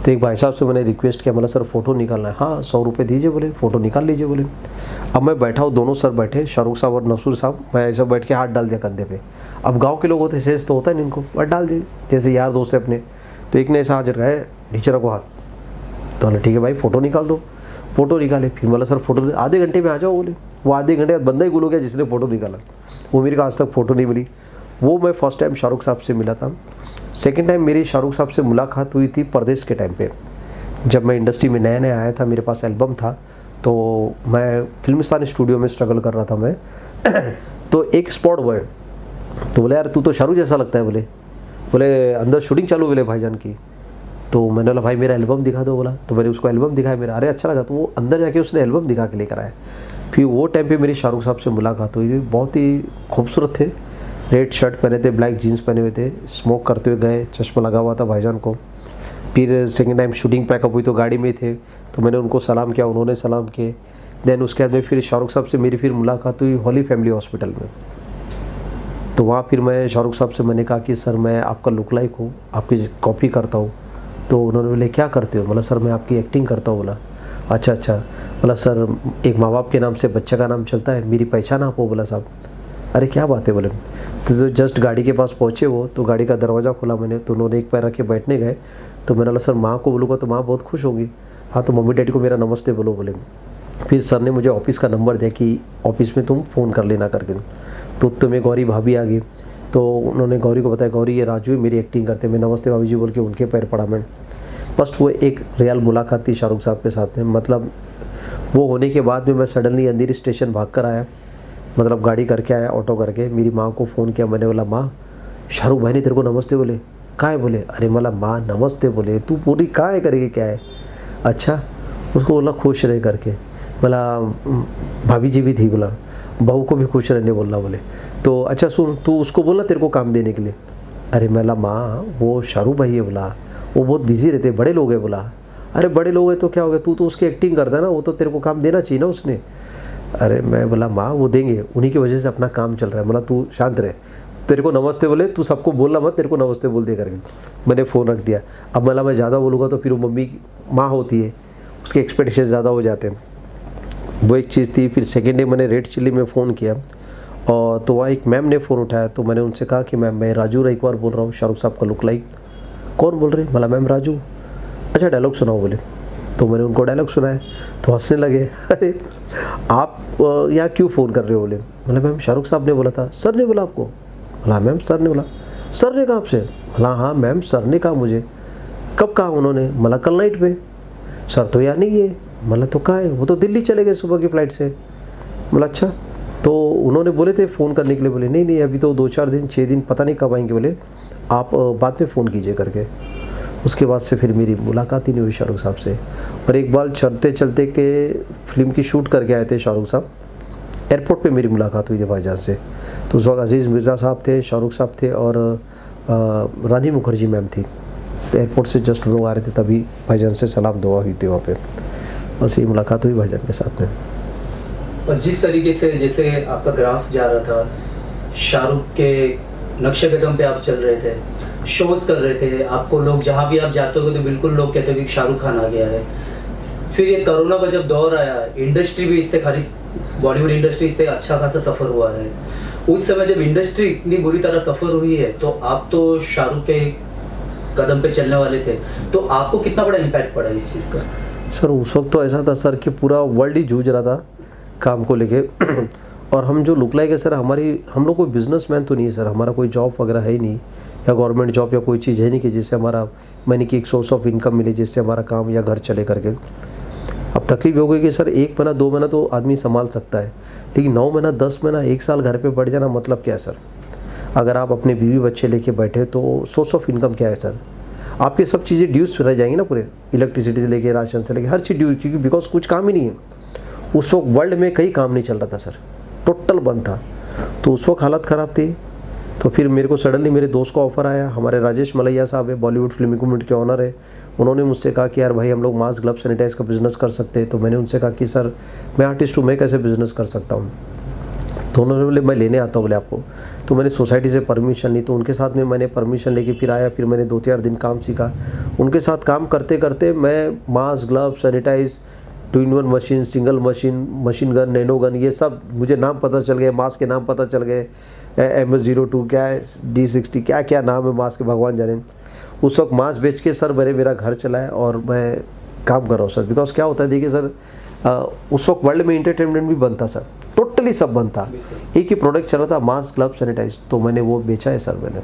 तो एक भाई साहब से मैंने रिक्वेस्ट किया, मतलब सर फ़ोटो निकालना है। हाँ 100 रुपये दीजिए बोले, फ़ोटो निकाल लीजिए बोले। अब मैं बैठा हूँ, दोनों सर बैठे, शाहरुख साहब और नसूर साहब, मैं ऐसा बैठ के हाथ डाल दिया कंधे पे। अब गांव के लोग होते सेंस तो होता है नहीं इनको, बट डाल दिए जैसे यार दोस्त है अपने। तो एक ने ऐसा हाथ रखा है, नीचे रखो हाथ। तो बोले ठीक है भाई फ़ोटो निकाल दो। फ़ोटो निकाले, फिर बोला सर फ़ोटो आधे घंटे में आ जाओ बोले। वो आधे घंटे बाद बंदा ही गुल हो गया जिसने फ़ोटो निकाला। वो मेरे को आज तक फ़ोटो नहीं मिली। वो मैं फर्स्ट टाइम शाहरुख साहब से मिला था। सेकेंड टाइम मेरी शाहरुख साहब से मुलाकात हुई थी परदेश के टाइम पे, जब मैं इंडस्ट्री में नया नया आया था, मेरे पास एल्बम था। तो मैं फिल्मिस्तान स्टूडियो में स्ट्रगल कर रहा था मैं। तो एक स्पॉट बॉय तो बोले यार तू तो शाहरुख जैसा लगता है बोले अंदर शूटिंग चालू बोले भाईजान की। तो मैंने बोला भाई मेरा एल्बम दिखा दो बोला। तो मैंने उसको एल्बम दिखाया मेरा, अरे अच्छा लगा। तो वो अंदर जाके उसने एल्बम दिखा के लेकर आया। फिर वो टाइम पे मेरी शाहरुख साहब से मुलाकात हुई थी। बहुत ही खूबसूरत थे, रेड शर्ट पहने थे, ब्लैक जीन्स पहने हुए थे, स्मोक करते हुए गए, चश्मा लगा हुआ था भाईजान को। फिर सेकेंड टाइम शूटिंग पैकअप हुई तो गाड़ी में थे, तो मैंने उनको सलाम किया, उन्होंने सलाम किए। देन उसके बाद में फिर शाहरुख साहब से मेरी फिर मुलाकात हुई हॉली फैमिली हॉस्पिटल में। तो वहाँ फिर मैं शाहरुख साहब से मैंने कहा कि सर मैं आपका लुक लाइक हूँ, आपकी कॉपी करता हूँ। तो उन्होंने बोले क्या करते हो? बोला सर मैं आपकी एक्टिंग करता हूँ। बोला अच्छा। बोला सर एक माँ बाप के नाम से बच्चे का नाम चलता है, मेरी पहचान आप हो। बोला साहब अरे क्या बात है बोले। तो जस्ट गाड़ी के पास पहुँचे वो, तो गाड़ी का दरवाज़ा खोला मैंने, तो उन्होंने एक पैर रख के बैठने गए। तो मैंने बोला सर माँ को बोलूँगा तो माँ बहुत खुश होगी। हाँ तो मम्मी डैडी को मेरा नमस्ते बोलो बोले। फिर सर ने मुझे ऑफिस का नंबर दिया कि ऑफिस में तुम फ़ोन कर लेना करके। तो तुम्हें गौरी भाभी आ गई, तो उन्होंने गौरी को बताया गौरी ये राजू है, मेरी एक्टिंग करते हैं। मैं नमस्ते भाभी जी बोल के उनके पैर पड़ा मैं। फर्स्ट वो एक रियल मुलाकात थी शाहरुख साहब के साथ में। मतलब वो होने के बाद में मैं सडनली अंधेरी स्टेशन भाग कर आया, मतलब गाड़ी करके आया, ऑटो करके। मेरी माँ को फ़ोन किया, मैंने बोला माँ शाहरुख भाई ने तेरे को नमस्ते बोले। कहाँ है? बोले अरे मला माँ नमस्ते बोले, तू पूरी कहाँ है करेगी क्या है? अच्छा। उसको बोला खुश रहे करके। बोला भाभी जी भी थी, बोला बहू को भी खुश रहने बोलना बोले। तो अच्छा सुन तू उसको बोलना तेरे को काम देने के लिए। अरे मैला माँ वो शाहरुख भाई है, बोला वो बहुत बिजी रहते, बड़े लोग हैं। बोला अरे बड़े लोग हैं तो क्या हो गया, तू तो उसकी एक्टिंग करता है ना, वो तो तेरे को काम देना चाहिए ना उसने। अरे मैं बोला माँ वो देंगे, उन्हीं की वजह से अपना काम चल रहा है। बोला तू शांत रहे, तेरे को नमस्ते बोले, तू सबको बोलना मत, तेरे को नमस्ते बोल दे करके मैंने फ़ोन रख दिया। अब बोला मैं ज़्यादा बोलूँगा तो फिर वो मम्मी की माँ होती है, उसके एक्सपेक्टेशन ज़्यादा हो जाते हैं। वो एक चीज़ थी। फिर सेकेंड डे मैंने रेड चिल्ली में फ़ोन किया और तो वहाँ एक मैम ने फ़ोन उठाया। तो मैंने उनसे कहा कि मैम मैं राजू रईकवार बोल रहा हूँ, शाहरुख साहब का लुक लाइक। कौन बोल रहे? बोला मैम राजू। अच्छा डायलॉग सुनाओ बोले। तो मैंने उनको डायलॉग सुनाया तो हंसने लगे। अरे आप यहाँ क्यों फ़ोन कर रहे हो? बोले बोला मैम शाहरुख साहब ने बोला था। सर ने बोला आपको? बोला मैम सर ने बोला। सर ने कहा आपसे? बोला हाँ मैम सर ने कहा मुझे। कब कहा उन्होंने? बोला कल नाइट पे। सर तो यहाँ नहीं है। बोला तो कहाँ है? वो तो दिल्ली चले गए सुबह की फ़्लाइट से। बोला अच्छा। तो उन्होंने बोले थे फ़ोन करने के लिए। बोले नहीं अभी तो 2-4 दिन 6 दिन पता नहीं कब आएंगे। बोले आप बाद में फ़ोन कीजिए करके। उसके बाद से फिर मेरी मुलाकात ही नहीं हुई शाहरुख साहब से। और एक बार चलते चलते के फिल्म की शूट करके आए थे शाहरुख साहब, एयरपोर्ट पे मेरी मुलाकात हुई थी भाईजान से। तो उस वक्त अजीज़ मिर्ज़ा साहब थे, शाहरुख साहब थे और रानी मुखर्जी मैम थी। तो एयरपोर्ट से जस्ट लोग आ रहे थे, तभी भाईजान से सलाम दुआ हुई थी वहाँ पे। बस ये मुलाकात हुई भाईजान के साथ में। और जिस तरीके से जैसे आपका ग्राफ जा रहा था, शाहरुख के नक्शे कदम पे आप चल रहे थे, शोज कर रहे थे, आपको लोग जहाँ भी आप जाते हो तो बिल्कुल लोग कहते हो कि शाहरुख खान आ गया है। फिर ये कोरोना का जब दौर आया, इंडस्ट्री भी इससे बॉलीवुड इंडस्ट्री से अच्छा खासा सफ़र हुआ है। उस समय जब इंडस्ट्री इतनी बुरी तरह सफ़र हुई है, तो आप तो शाहरुख के कदम पे चलने वाले थे, तो आपको कितना बड़ा इम्पैक्ट पड़ा इस चीज़ का? सर उस वक्त तो ऐसा था सर कि पूरा वर्ल्ड ही जूझ रहा था काम को लेके और हम जो लुक लाइक है सर, हम लोग कोई बिजनेसमैन तो नहीं है सर, हमारा कोई जॉब वगैरह है ही नहीं, या गवर्नमेंट जॉब या कोई चीज़ है नहीं कि जिससे हमारा महीने की एक सोर्स ऑफ इनकम मिले, जिससे हमारा काम या घर चले करके। अब तकलीफ हो गई कि सर 1 महीना 2 महीना तो आदमी संभाल सकता है, लेकिन 9 महीना 10 महीना 1 साल घर पे बैठ जाना मतलब क्या है सर? अगर आप अपने बीवी बच्चे लेके बैठे तो सोर्स ऑफ इनकम क्या है सर? आपके सब चीज़ें ड्यूज रह जाएंगी ना, पूरे इलेक्ट्रिसिटी से लेके राशन से लेके हर चीज़ ड्यूज, क्योंकि बिकॉज कुछ काम ही नहीं है उस वक्त। वर्ल्ड में कहीं काम नहीं चल रहा था सर, टोटल बंद था। तो उस वक्त हालत ख़राब थी। तो फिर मेरे को सडनली मेरे दोस्त का ऑफ़र आया, हमारे राजेश मलैया साहब है, बॉलीवुड फिल्म इक्विपमेंट के ऑनर है। उन्होंने मुझसे कहा कि यार भाई हम लोग मास्क ग्लव सैनिटाइज का बिज़नेस कर सकते हैं। तो मैंने उनसे कहा कि सर मैं आर्टिस्ट हूँ, मैं कैसे बिज़नेस कर सकता हूँ? तो उन्होंने बोले मैं लेने आता हूँ बोले आपको। तो मैंने सोसाइटी से परमिशन ली, तो उनके साथ में मैंने परमिशन लेके फिर आया। फिर मैंने 2-4 दिन काम सीखा उनके साथ। काम करते करते मैं mask glove sanitise 2-in-1 machine, single machine, machine gun, nano gun, ये सब मुझे नाम पता चल गए, मास्क के नाम पता चल गए। MS02 क्या है, D60 क्या क्या नाम है मास्क के, भगवान जाने। उस वक्त मास्क बेच के सर मेरा घर चलाया और मैं काम कर रहा हूँ सर। बिकॉज क्या होता है देखिए सर, उस वक्त वर्ल्ड में इंटरटेनमेंट भी बंद था सर, टोटली सब बंद था। एक ही प्रोडक्ट चल रहा था, मास्क ग्लव सैनिटाइज, तो मैंने वो बेचा है सर मैंने।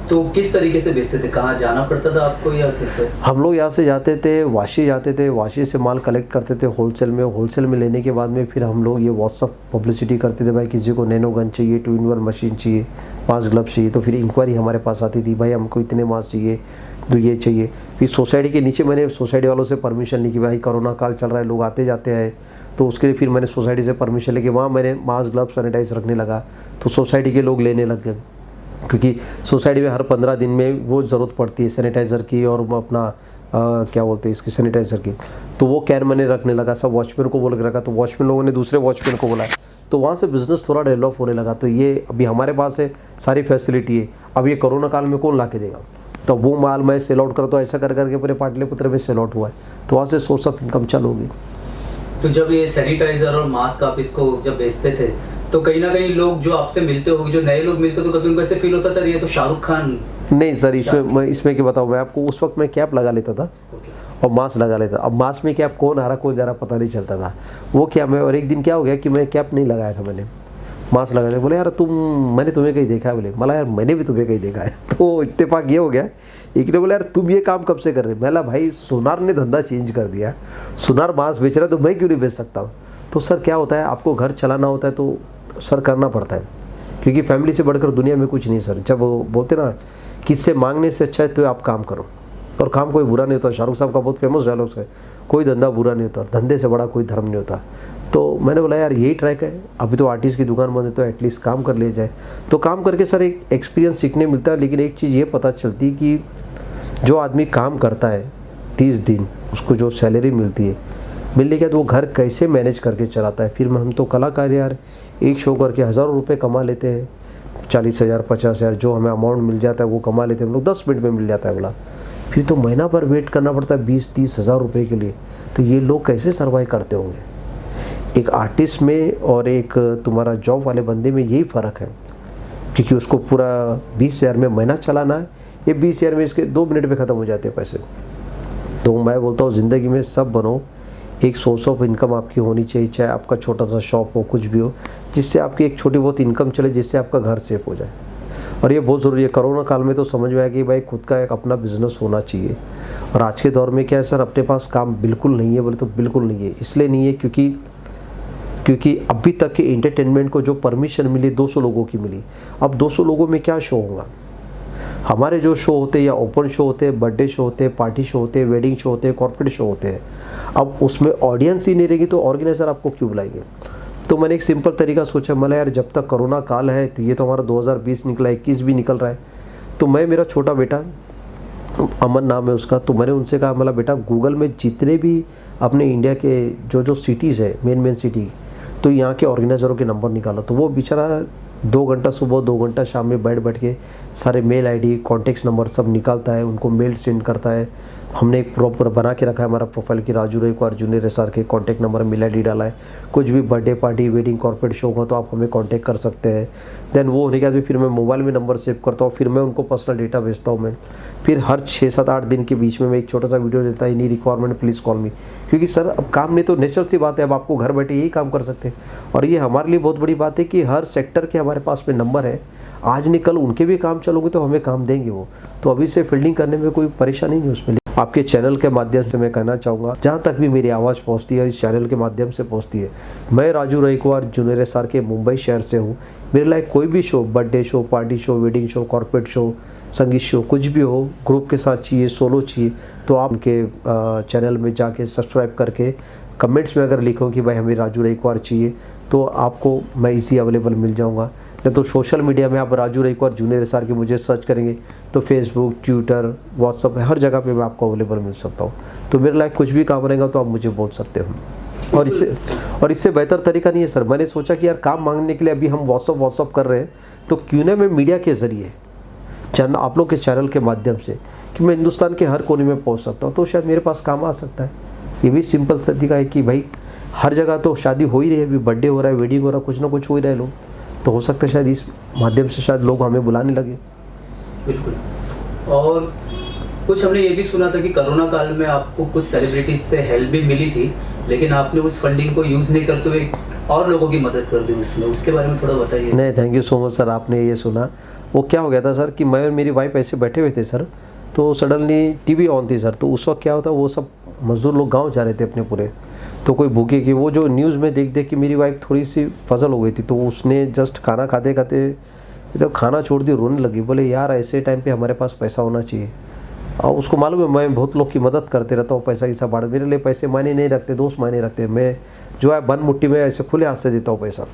तो किस तरीके से बेचते थे, कहाँ जाना पड़ता था आपको या कैसे? हम लोग यहाँ से जाते थे, वाशी जाते थे, वाशी से माल कलेक्ट करते थे होलसेल में लेने के बाद में फिर हम लोग ये व्हाट्सअप पब्लिसिटी करते थे, भाई किसी को नैनो गन चाहिए, 2-in-1 मशीन चाहिए, मास्क ग्लव चाहिए। तो फिर इंक्वायरी हमारे पास आती थी, भाई हमको इतने मास्क चाहिए, तो ये चाहिए। फिर सोसाइटी के नीचे मैंने सोसाइटी वालों से परमिशन ली कि भाई कोरोना काल चल रहा है, लोग आते जाते हैं, तो उसके लिए फिर मैंने सोसाइटी से परमिशन लेके वहाँ मैंने मास्क ग्लव सैनिटाइज रखने लगा। तो सोसाइटी के लोग लेने लग गए, क्योंकि सोसाइटी में हर 15 दिन में वो ज़रूरत पड़ती है सैनिटाइज़र की और अपना क्या बोलते हैं इसकी, सैनिटाइज़र की। तो वो कैन मैंने रखने लगा, सब वॉचमैन को बोल के रखा। तो वॉचमैन लोगों ने दूसरे वॉचमैन को बोला, तो वहाँ से बिज़नेस थोड़ा डेवलप होने लगा। तो ये अभी हमारे पास है, सारी फैसिलिटी है। अब ये कोरोना काल में कौन ला के देगा? तो वो माल मैं सेल आउट करा, तो ऐसा कर करके पूरे पाटलिपुत्र में सेल आउट हुआ है। तो वहाँ से सोर्स ऑफ इनकम चालू होगी। तो जब ये सैनिटाइजर और मास्क आप इसको जब बेचते थे, तो कहीं ना कहीं लोग जो आपसे मिलते होंगे, जो नए लोग मिलते, तो कभी उनको ऐसे फील होता था ये तो शाहरुख खान? नहीं सर, इसमें क्या बताऊँ मैं आपको, उस वक्त मैं कैप लगा लेता था और मास्क लगा लेता। अब मास्क में कैप कौन आ रहा कौन जा रहा पता नहीं चलता था। वो क्या मैं, और एक दिन क्या हो गया कि मैं कैप नहीं लगाया था, मैंने मास्क लगाया। बोले यार मैंने तुम्हें कहीं देखा है? बोले मला यार मैंने भी तुम्हें कहीं देखा है। तो इत्तेफाक ये हो गया, एक ने बोला यार तुम ये काम कब से कर रहे? मैंने भाई सोनार ने धंधा चेंज कर दिया, सोनार मास्क बेच रहा है तो मैं क्यों नहीं बेच सकता हूँ? तो सर क्या होता है, आपको घर चलाना होता है तो सर करना पड़ता है, क्योंकि फैमिली से बढ़कर दुनिया में कुछ नहीं सर। जब वो बोलते ना किससे मांगने से अच्छा है तो आप काम करो, और काम कोई बुरा नहीं होता। शाहरुख साहब का बहुत फेमस डायलॉग है, कोई धंधा बुरा नहीं होता, धंधे से बड़ा कोई धर्म नहीं होता। तो मैंने बोला यार यही ट्रैक है, अभी तो आर्टिस्ट की दुकान बंद है तो एटलीस्ट काम कर लिया जाए। तो काम करके सर एक एक्सपीरियंस सीखने मिलता है। लेकिन एक चीज़ ये पता चलती कि जो आदमी काम करता है 30 दिन, उसको जो सैलरी मिलती है, मिलने के बाद वो घर कैसे मैनेज करके चलाता है। फिर हम तो कलाकार यार, एक शो करके हज़ारों रुपये कमा लेते हैं, 40,000 50,000 जो हमें अमाउंट मिल जाता है वो कमा लेते हैं हम लोग, 10 मिनट में मिल जाता है बोला। फिर तो महीना भर वेट करना पड़ता है 20-30 हज़ार रुपये के लिए। तो ये लोग कैसे सर्वाइव करते होंगे? एक आर्टिस्ट में और एक तुम्हारा जॉब वाले बंदे में यही फ़र्क है, क्योंकि उसको पूरा 20,000 में महीना चलाना है, ये 20,000 में इसके 2 मिनट में ख़त्म हो जाते हैं पैसे। तो मैं बोलता हूँ ज़िंदगी में सब बनो, एक सोर्स ऑफ इनकम आपकी होनी चाहिए, चाहे आपका छोटा सा शॉप हो, कुछ भी हो, जिससे आपकी एक छोटी बहुत इनकम चले, जिससे आपका घर सेफ हो जाए। और ये बहुत ज़रूरी है। कोरोना काल में तो समझ में आया कि भाई खुद का एक अपना बिजनेस होना चाहिए। और आज के दौर में क्या है सर, अपने पास काम बिल्कुल नहीं है बोले तो बिल्कुल नहीं है। इसलिए नहीं है क्योंकि अभी तक के एंटरटेनमेंट को जो परमिशन मिली 200 लोगों की मिली। अब 200 लोगों में क्या शो होगा? हमारे जो शो होते हैं या ओपन शो होते हैं, बर्थडे शो होते हैं, पार्टी शो होते हैं, वेडिंग शो होते हैं, कॉर्पोरेट शो होते हैं। अब उसमें ऑडियंस ही नहीं रहेगी तो ऑर्गेनाइजर आपको क्यों बुलाएंगे? तो मैंने एक सिंपल तरीका सोचा, मतलब यार जब तक कोरोना काल है, तो ये तो हमारा 2020 निकला, 21 भी निकल रहा है। तो मैं, मेरा छोटा बेटा अमन नाम है उसका, तो मैंने उनसे कहा, मतलब बेटा गूगल में जितने भी अपने इंडिया के जो सिटीज़ है, मेन सिटी, तो यहाँ के ऑर्गेनाइज़रों के नंबर निकालो। तो वो बेचारा 2 घंटा सुबह 2 घंटा शाम में बैठ के सारे मेल आईडी कॉन्टेक्ट नंबर सब निकालता है, उनको मेल सेंड करता है। हमने एक प्रॉपर बना के रखा है हमारा प्रोफाइल की राजू रईकुआर जूनियर एसआर के कॉन्टैक्ट नंबर मेल आईडी डाला है। कुछ भी birthday party wedding corporate show हो तो आप हमें कांटेक्ट कर सकते हैं। देन वो होने के बाद फिर मैं मोबाइल में नंबर सेव करता हूँ, फिर मैं उनको पर्सनल डेटा भेजता हूँ मैं। फिर हर 6-7-8 दिन के बीच में मैं एक छोटा सा वीडियो देता है, एनी रिक्वायरमेंट प्लीज़ कॉल मी। क्योंकि सर अब काम नहीं तो नेचुरल सी बात है, अब आपको घर बैठे यही काम कर सकते हैं। और ये हमारे लिए बहुत बड़ी बात है कि हर सेक्टर के हमारे पास में नंबर है, आज नहीं कल उनके भी काम चलोगे तो हमें काम देंगे वो। तो अभी से फील्डिंग करने में कोई परेशानी नहीं उसमें। आपके चैनल के माध्यम से मैं कहना चाहूँगा, जहाँ तक भी मेरी आवाज़ पहुँचती है इस चैनल के माध्यम से पहुँचती है। मैं राजू रईकुआर जूनियर एसआर के मुंबई शहर से हूँ। मेरे लायक कोई भी show, birthday show, party show, wedding show, corporate show, संगीत शो, कुछ भी हो, ग्रुप के साथ चाहिए, सोलो चाहिए, तो आप उनके चैनल में जाके सब्सक्राइब करके कमेंट्स में अगर लिखो कि भाई हमें राजू रईकुआर चाहिए, तो आपको मैं इजी अवेलेबल मिल जाऊँगा। नहीं तो सोशल मीडिया में आप राजू रईकुआर जूनियर एसआर के मुझे सर्च करेंगे तो फेसबुक, ट्विटर, व्हाट्सअप, हर जगह पे मैं आपको अवेलेबल मिल सकता हूँ। तो मेरे लायक कुछ भी काम रहेगा तो आप मुझे बोल सकते हो। और इससे बेहतर तरीका नहीं है सर। मैंने सोचा कि यार काम मांगने के लिए अभी हम व्हाट्सअप कर रहे हैं, तो क्यों ना मैं मीडिया के ज़रिए चैनल, आप लोग के चैनल के माध्यम से, कि मैं हिंदुस्तान के हर कोने में पहुँच सकता हूँ, तो शायद मेरे पास काम आ सकता है। ये भी सिंपल तरीका है कि भाई हर जगह तो शादी हो ही रही है, अभी बर्थडे हो रहा है, वेडिंग हो रहा है, कुछ ना कुछ हो ही रहा है लोग, तो हो सकता है शायद इस माध्यम से शायद लोग हमें बुलाने लगे। बिल्कुल। और कुछ हमने ये भी सुना था कि कोरोना काल में आपको कुछ सेलिब्रिटीज से हेल्प भी मिली थी, लेकिन आपने उस फंडिंग को यूज़ नहीं करते हुए और लोगों की मदद कर दी उसमें, उसके बारे में थोड़ा बताइए। नहीं, thank you so much sir, आपने ये सुना। वो क्या हो गया था सर कि मैं और मेरी वाइफ ऐसे बैठे हुए थे सर, तो सडनली टीवी ऑन थी सर। तो उस वक्त क्या होता, वो सब मज़दूर लोग गांव जा रहे थे अपने पूरे, तो कोई भूखे की, वो जो न्यूज़ में देख देख के मेरी वाइफ थोड़ी सी फजल हो गई थी। तो उसने जस्ट खाना खाते खाते एकदम खाना छोड़ दी, रोने लगी। बोले यार ऐसे टाइम पे हमारे पास पैसा होना चाहिए। और उसको मालूम है मैं बहुत लोग की मदद करते रहता हूँ, पैसा की सब बाढ़, मेरे लिए पैसे मायने नहीं रखते, दोस्त मायने रखते, मैं जो है बन मुट्ठी में ऐसे खुले हाथ से देता हूँ पैसा।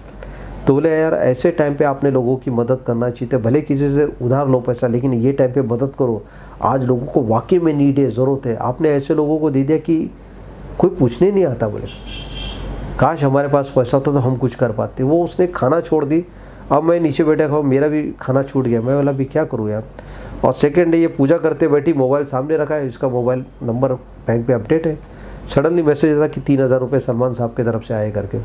तो बोले यार ऐसे टाइम पे आपने लोगों की मदद करना चाहिए था, भले किसी से उधार लो पैसा, लेकिन ये टाइम पे मदद करो। आज लोगों को वाकई में नीड है, ज़रूरत है, आपने ऐसे लोगों को दे दिया कि कोई पूछने नहीं आता। बोले काश हमारे पास पैसा होता तो हम कुछ कर पाते। वो उसने खाना छोड़ दी, अब मैं नीचे बैठा खाऊँ, मेरा भी खाना छूट गया। मैं बोला अभी क्या करूँ यार। और सेकेंड डे ये पूजा करते बैठी, मोबाइल सामने रखा है, इसका मोबाइल नंबर बैंक पे अपडेट है। सडनली मैसेज आता कि 3000 रुपये सलमान साहब की तरफ से आए करके।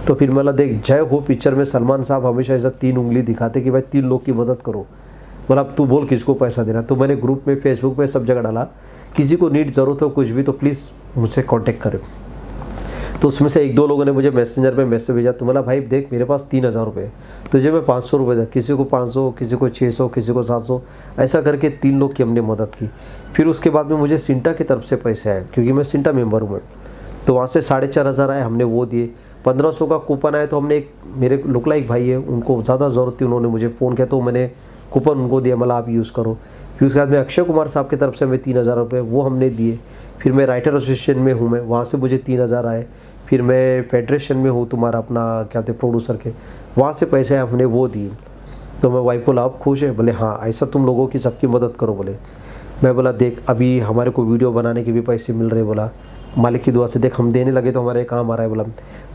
तो फिर मैं देख, जय हो पिक्चर में सलमान साहब हमेशा ऐसा 3 उंगली दिखाते कि भाई 3 लोग की मदद करो। बोला अब तू बोल किसको पैसा देना। तो मैंने ग्रुप में, फेसबुक में सब जगह डाला, किसी को नीड ज़रूरत हो कुछ भी तो प्लीज़ मुझसे कांटेक्ट करें। तो उसमें से 1-2 लोगों ने मुझे मैसेंजर में मैसेज भेजा, तो बोला भाई देख मेरे पास 3000 रुपये, तुझे मैं 500 रुपये दे, किसी को 500, किसी को 600, किसी को 700, ऐसा करके 3 लोग की हमने मदद की। फिर उसके बाद में मुझे सिंटा की तरफ से पैसे आए, क्योंकि मैं सिंटा मेंबर हूँ मैं, तो वहाँ से 4500 आए, हमने वो दिए। 1500 का कूपन आया, तो हमने एक मेरे लोकलाइक भाई है, उनको ज़्यादा ज़रूरत थी, उन्होंने मुझे फ़ोन किया तो मैंने कूपन उनको दिया, मतलब आप यूज़ करो। फिर उसके बाद में अक्षय कुमार साहब की तरफ से हमें 3000 रुपये वो हमने दिए। फिर मैं राइटर एसोसिएशन में हूँ, मैं वहाँ से मुझे 3000 आए। फिर मैं फेडरेशन में हूँ तुम्हारा अपना क्या कहते प्रोड्यूसर के, वहाँ से पैसे हमने वो दिए। तो मैं वाइफ को बोला आप खुश है? बोले हाँ, ऐसा तुम लोगों की सबकी मदद करो। बोले मैं बोला देख अभी हमारे को वीडियो बनाने के भी पैसे मिल रहे, बोला मालिक की दुआ से देख हम देने लगे तो हमारे काम आ रहा है।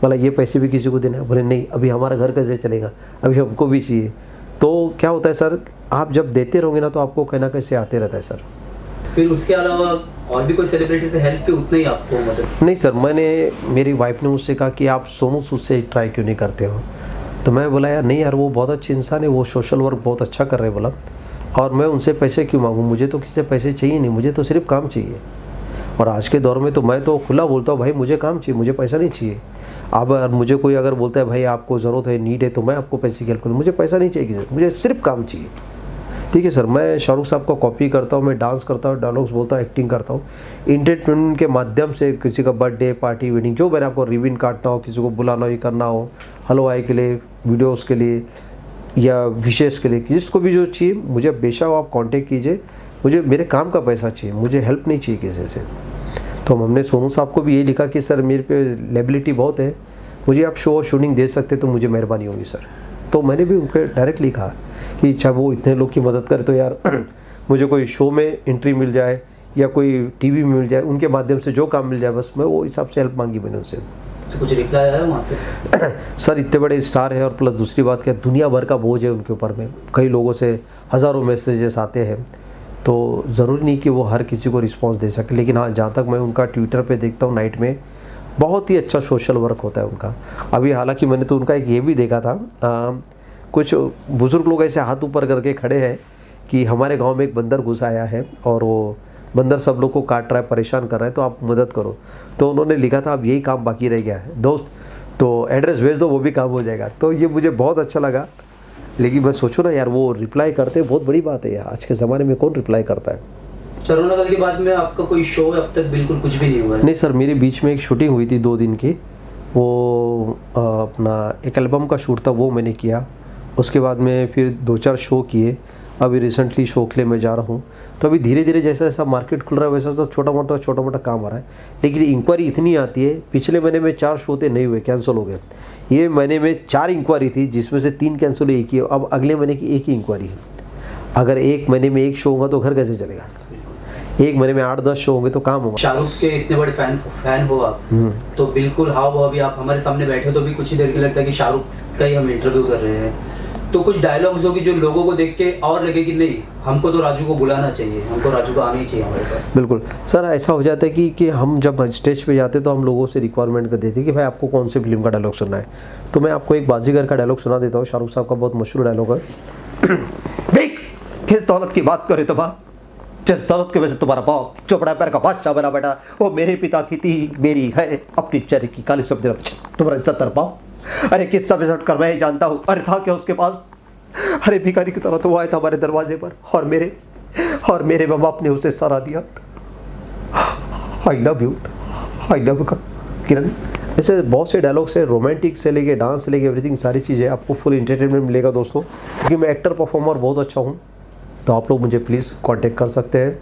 बोला ये पैसे भी किसी को देना है? बोले नहीं, अभी हमारा घर कैसे चलेगा, अभी हमको भी चाहिए। तो क्या होता है सर, आप जब देते रहोगे ना तो आपको कहना कैसे आते रहता है सर। फिर उसके अलावा और भी कोई सेलिब्रिटी से हेल्प की उतना ही आपको मदद? नहीं सर, मेरी वाइफ ने मुझसे कहा कि आप सोनू सूद से ट्राई क्यों नहीं करते हो। तो मैं बोला यार नहीं यार, वो बहुत अच्छे इंसान है, वो सोशल वर्क बहुत अच्छा कर रहे हैं। बोला और मैं उनसे पैसे क्यों मांगूँ, मुझे तो किसी से पैसे चाहिए नहीं, मुझे तो सिर्फ काम चाहिए। और आज के दौर में तो मैं तो खुला बोलता हूँ भाई मुझे काम चाहिए, मुझे पैसा नहीं चाहिए। अब मुझे कोई अगर बोलता है भाई आपको ज़रूरत है, नीड है, तो मैं आपको पैसे की हेल्प करूँ, मुझे पैसा नहीं चाहिए किसी, मुझे सिर्फ काम चाहिए। ठीक है सर, मैं शाहरुख साहब का कॉपी करता हूँ, मैं डांस करता हूँ, डायलॉग्स बोलता हूँ, एक्टिंग करता हूँ। एंटरटेनमेंट के माध्यम से किसी का बर्थडे पार्टी वेडिंग, जो मैंने आपको रिबन काटना हो, किसी को बुलाना हो, करना हो, हलवाई के लिए, वीडियोज़ के लिए या विशेष के लिए, जिसको भी जो चाहिए मुझे बेशक आप कांटेक्ट कीजिए। मुझे मेरे काम का पैसा चाहिए, मुझे हेल्प नहीं चाहिए किसी से। तो हमने सोनू साहब को भी ये लिखा कि सर मेरे पे लेबिलिटी बहुत है, मुझे आप शो और शूटिंग दे सकते तो मुझे मेहरबानी होगी सर। तो मैंने भी उनके डायरेक्ट लिखा कि अच्छा वो इतने लोग की मदद करे तो यार मुझे कोई शो में एंट्री मिल जाए या कोई टीवी में मिल जाए, उनके माध्यम से जो काम मिल जाए, बस मैं वो हिसाब से हेल्प मांगी मैंने उनसे। तो कुछ रिप्लाई आया वहाँ से? सर इतने बड़े स्टार है और प्लस दूसरी बात क्या दुनिया भर का बोझ है उनके ऊपर में, कई लोगों से हज़ारों मैसेजेस आते हैं, तो ज़रूरी नहीं कि वो हर किसी को रिस्पांस दे सके। लेकिन हाँ, जहाँ तक मैं उनका ट्विटर पे देखता हूँ नाइट में बहुत ही अच्छा सोशल वर्क होता है उनका। अभी हालांकि मैंने तो उनका एक ये भी देखा था, कुछ बुज़ुर्ग लोग ऐसे हाथ ऊपर करके खड़े हैं कि हमारे गांव में एक बंदर घुस आया है और वो बंदर सब लोग को काट रहा है, परेशान कर रहा है, तो आप मदद करो। तो उन्होंने लिखा था अब यही काम बाकी रह गया है दोस्त, तो एड्रेस भेज दो, वो भी काम हो जाएगा। तो ये मुझे बहुत अच्छा लगा। लेकिन मैं सोचूं ना यार, वो रिप्लाई करते बहुत बड़ी बात है यार, आज के ज़माने में कौन रिप्लाई करता है। कोरोना काल के बाद में आपका कोई शो अब तक बिल्कुल कुछ भी नहीं हुआ है? नहीं सर, मेरे बीच में एक शूटिंग हुई थी 2 दिन की, वो अपना एक एल्बम का शूट था, वो मैंने किया। उसके बाद में फिर 2-4 शो किए। अभी रिसेंटली शो के लिए मैं जा रहा हूँ। तो अभी धीरे धीरे जैसा जैसा मार्केट खुल रहा है वैसा तो छोटा मोटा काम आ रहा है। लेकिन इंक्वायरी इतनी आती है, पिछले महीने में 4 शो थे नहीं हुए, कैंसिल हो गए। ये महीने में 4 इंक्वायरी थी जिसमें से 3 कैंसिल हुई, 1 ही। अब अगले महीने की 1 ही इंक्वायरी है। अगर एक महीने में 1 शो होगा तो घर कैसे चलेगा? एक महीने में 8-10 शो होंगे तो काम होगा। शाहरुख के इतने बड़े फैन हो आप, तो बिल्कुल हाव भाव भी आप हमारे सामने बैठे तो भी कुछ ही देर के लगता है कि शाहरुख का ही हम इंटरव्यू कर रहे हैं। तो कुछ डायलॉग्स होगी जो लोगों को देख के और लगे कि नहीं, हमको तो राजू को बुलाना चाहिए, हमको राजू को आना ही चाहिए हमारे पास। बिल्कुल सर, ऐसा हो जाता है कि हम जब स्टेज पे जाते तो हम लोगों से रिक्वायरमेंट कर देते कि भाई आपको कौन सी फिल्म का डायलॉग सुनना है। तो मैं आपको एक बाजीगर का डायलॉग सुना देता हूँ, शाहरुख साहब का बहुत मशहूर डायलॉग है। देख, किस दौलत की बात करे तो बा, जिस दौलत की वजह से तुम्हारा बाप चौपड़ा पैर का बादशाह बना बेटा, वो मेरे पिता की थी मेरी है, अपनी चेहरे की काली सब्जी तुम्हारा इज्जत कर पाओ। अरे किस्सा में कर मैं ही जानता हूँ। अरे था क्या उसके पास? अरे भिखारी की तरह तो वो आया था हमारे दरवाजे पर और मेरे माँ बाप ने उसे सहारा दिया। आई लव यू किरण। ऐसे बहुत से डायलॉग्स है, रोमांटिक से लेके डांस से लेके एवरीथिंग, सारी चीज़ें आपको फुल एंटरटेनमेंट मिलेगा दोस्तों। क्योंकि मैं एक्टर परफॉर्मर बहुत अच्छा हूँ, तो आप लोग मुझे प्लीज़ कांटेक्ट कर सकते हैं।